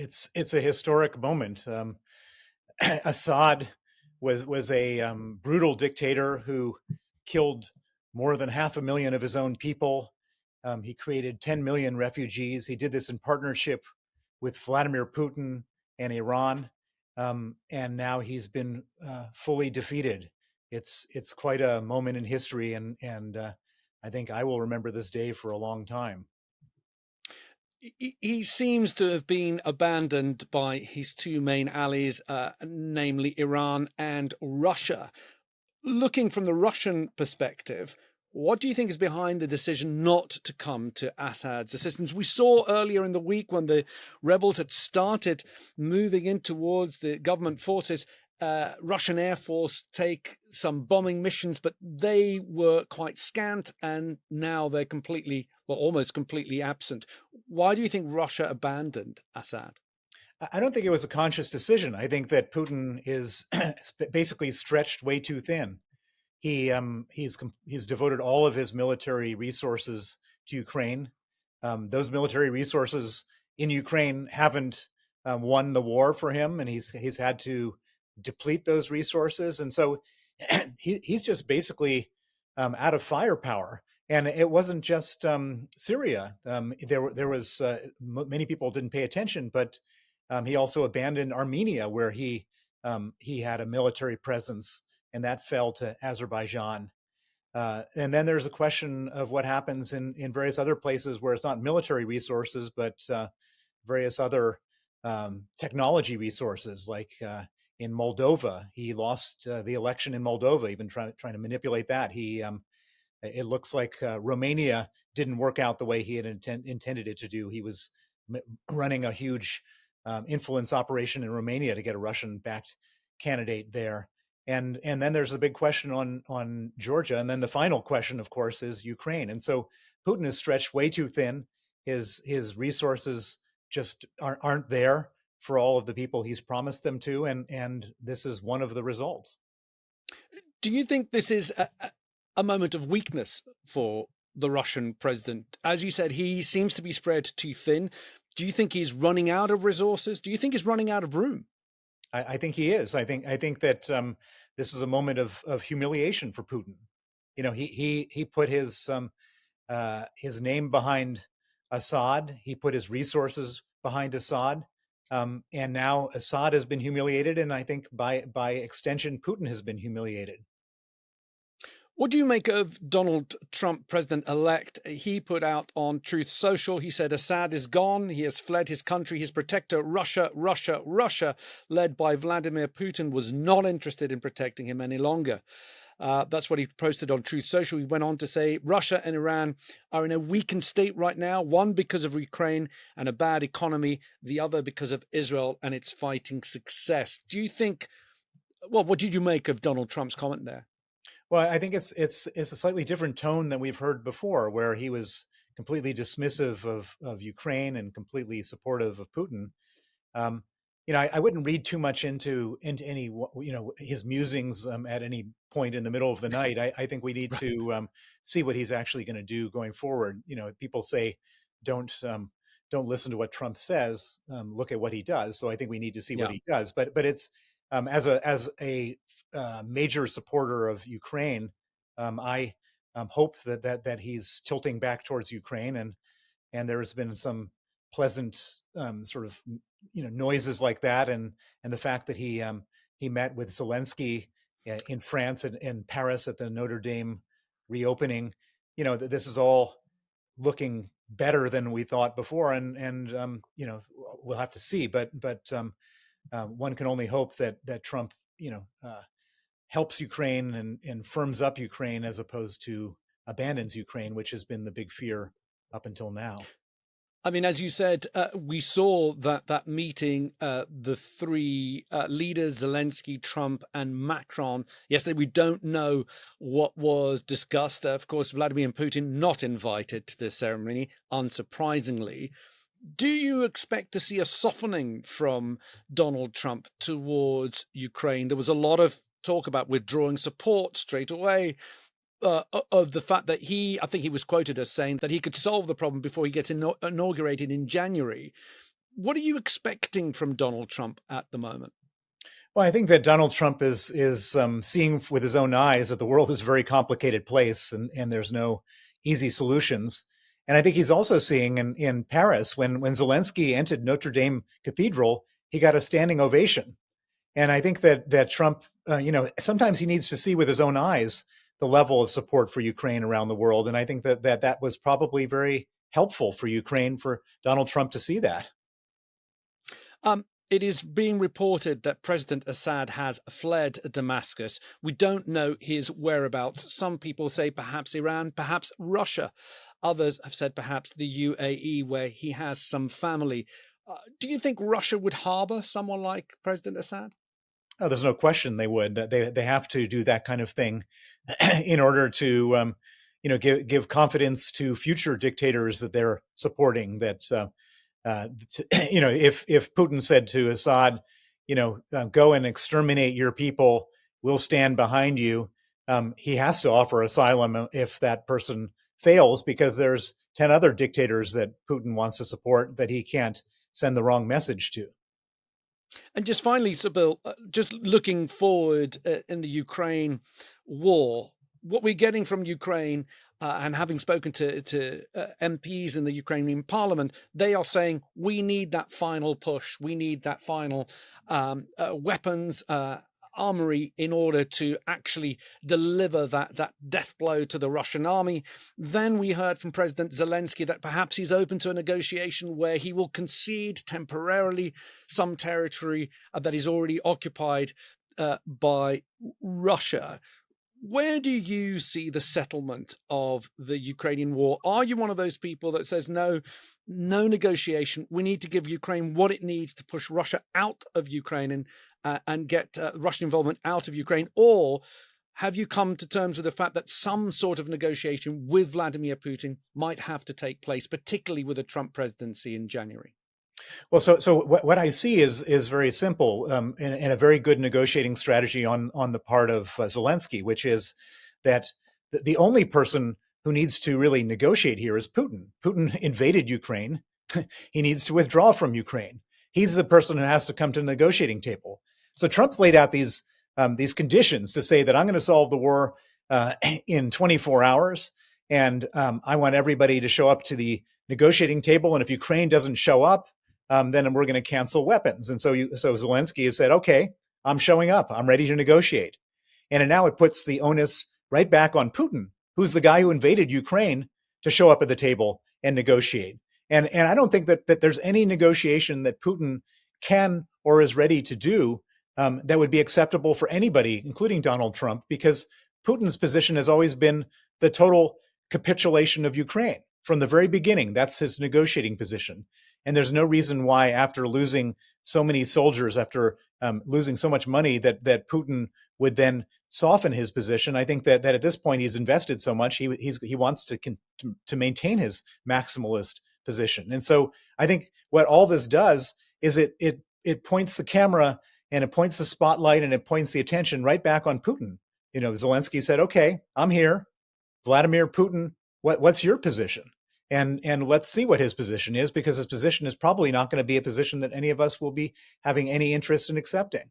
It's a historic moment. Assad was a brutal dictator who killed more than 500,000 of his own people. He created 10 million refugees. He did this in partnership with Vladimir Putin and Iran, and now he's been fully defeated. It's quite a moment in history, and I think I will remember this day for a long time. He seems to have been abandoned by his two main allies, namely Iran and Russia. Looking from the Russian perspective, what do you think is behind the decision not to come to Assad's assistance? We saw earlier in the week when the rebels had started moving in towards the government forces, Russian Air Force take some bombing missions, but they were quite scant, and now they're completely, well, almost completely absent. Why do you think Russia abandoned Assad? I don't think it was a conscious decision. I think that Putin is basically stretched way too thin. He's devoted all of his military resources to Ukraine. Those military resources in Ukraine haven't won the war for him, and he's had to deplete those resources, and so he's just basically out of firepower. And it wasn't just Syria. There was many people didn't pay attention, but he also abandoned Armenia, where he had a military presence, and that fell to Azerbaijan. And then there's a question of what happens in various other places where it's not military resources, but various other technology resources, like in Moldova. He lost the election in Moldova, even trying to manipulate that. It looks like Romania didn't work out the way he had intended it to do. He was running a huge influence operation in Romania to get a Russian-backed candidate there. And then there's the big question on Georgia, and then the final question, of course, is Ukraine. And so Putin is stretched way too thin. His resources just aren't there for all of the people he's promised them to, and this is one of the results. Do you think this is a moment of weakness for the Russian president? As you said, he seems to be spread too thin. Do you think he's running out of resources? Do you think he's running out of room? I think he is. I think that this is a moment of humiliation for Putin. You know, he put his name behind Assad. He put his resources behind Assad, and now Assad has been humiliated, and I think by extension, Putin has been humiliated. What do you make of Donald Trump, president elect? He put out on Truth Social, he said Assad is gone. He has fled his country. His protector, Russia, led by Vladimir Putin, was not interested in protecting him any longer. That's what he posted on Truth Social. He went on to say Russia and Iran are in a weakened state right now, one because of Ukraine and a bad economy, the other because of Israel and its fighting success. Do you think, well, what did you make of Donald Trump's comment there? Well, I think it's a slightly different tone than we've heard before, where he was completely dismissive of Ukraine and completely supportive of Putin. Um, I wouldn't read too much into any his musings at any point in the middle of the night. I think we need to see what he's actually going to do going forward. People say don't don't listen to what Trump says, look at what he does. So I think we need to see what Yeah. he does. But it's as a major supporter of Ukraine, I hope that he's tilting back towards Ukraine, and there's been some pleasant sort of noises like that, and the fact that he met with Zelensky in France and in Paris at the Notre Dame reopening. This is all looking better than we thought before, and we'll have to see. But one can only hope that Trump helps Ukraine and firms up Ukraine as opposed to abandons Ukraine, which has been the big fear up until now. I mean, as you said, we saw that meeting, the three leaders, Zelensky, Trump, and Macron, yesterday. We don't know what was discussed. Of course, Vladimir Putin not invited to the ceremony, unsurprisingly. Do you expect to see a softening from Donald Trump towards Ukraine? There was a lot of talk about withdrawing support straight away, of the fact that I think he was quoted as saying that he could solve the problem before he gets inaugurated in January. What are you expecting from Donald Trump at the moment? Well, I think that Donald Trump is seeing with his own eyes that the world is a very complicated place, and there's no easy solutions. And I think he's also seeing in Paris when Zelensky entered Notre Dame Cathedral, he got a standing ovation. And I think that Trump, sometimes he needs to see with his own eyes the level of support for Ukraine around the world. And I think that was probably very helpful for Ukraine for Donald Trump to see that. It is being reported that President Assad has fled Damascus. We don't know his whereabouts. Some people say perhaps Iran, perhaps Russia. Others have said perhaps the UAE, where he has some family. Do you think Russia would harbor someone like President Assad? Oh, there's no question they would. They have to do that kind of thing in order to give confidence to future dictators that they're supporting. If Putin said to Assad, go and exterminate your people, we'll stand behind you. He has to offer asylum if that person fails, because there's 10 other dictators that Putin wants to support that he can't send the wrong message to. And just finally, so Bill, just looking forward in the Ukraine war, what we're getting from Ukraine, and having spoken to MPs in the Ukrainian parliament, they are saying we need that final push, we need that final weapons. Armory in order to actually deliver that death blow to the Russian army. Then we heard from President Zelensky that perhaps he's open to a negotiation where he will concede temporarily some territory that is already occupied by Russia. Where do you see the settlement of the Ukrainian war? Are you one of those people that says no negotiation? We need to give Ukraine what it needs to push Russia out of Ukraine and get Russian involvement out of Ukraine? Or have you come to terms with the fact that some sort of negotiation with Vladimir Putin might have to take place, particularly with a Trump presidency in January? Well, so what I see is very simple, and a very good negotiating strategy on the part of Zelensky, which is that the only person who needs to really negotiate here is Putin. Putin invaded Ukraine. He needs to withdraw from Ukraine. He's the person who has to come to the negotiating table. So Trump laid out these conditions to say that I'm going to solve the war in 24 hours, and I want everybody to show up to the negotiating table. And if Ukraine doesn't show up, then we're going to cancel weapons. And so Zelensky has said, okay, I'm showing up. I'm ready to negotiate. And now it puts the onus right back on Putin, who's the guy who invaded Ukraine, to show up at the table and negotiate. And I don't think that there's any negotiation that Putin can or is ready to do that would be acceptable for anybody, including Donald Trump, because Putin's position has always been the total capitulation of Ukraine from the very beginning. That's his negotiating position. And there's no reason why, after losing so many soldiers, after losing so much money, that Putin would then soften his position. I think that at this point he's invested so much, he wants to maintain his maximalist position. And so I think what all this does is it points the camera, and it points the spotlight, and it points the attention right back on Putin. Zelensky said, "Okay, I'm here. Vladimir Putin, what's your position?" And let's see what his position is, because his position is probably not going to be a position that any of us will be having any interest in accepting.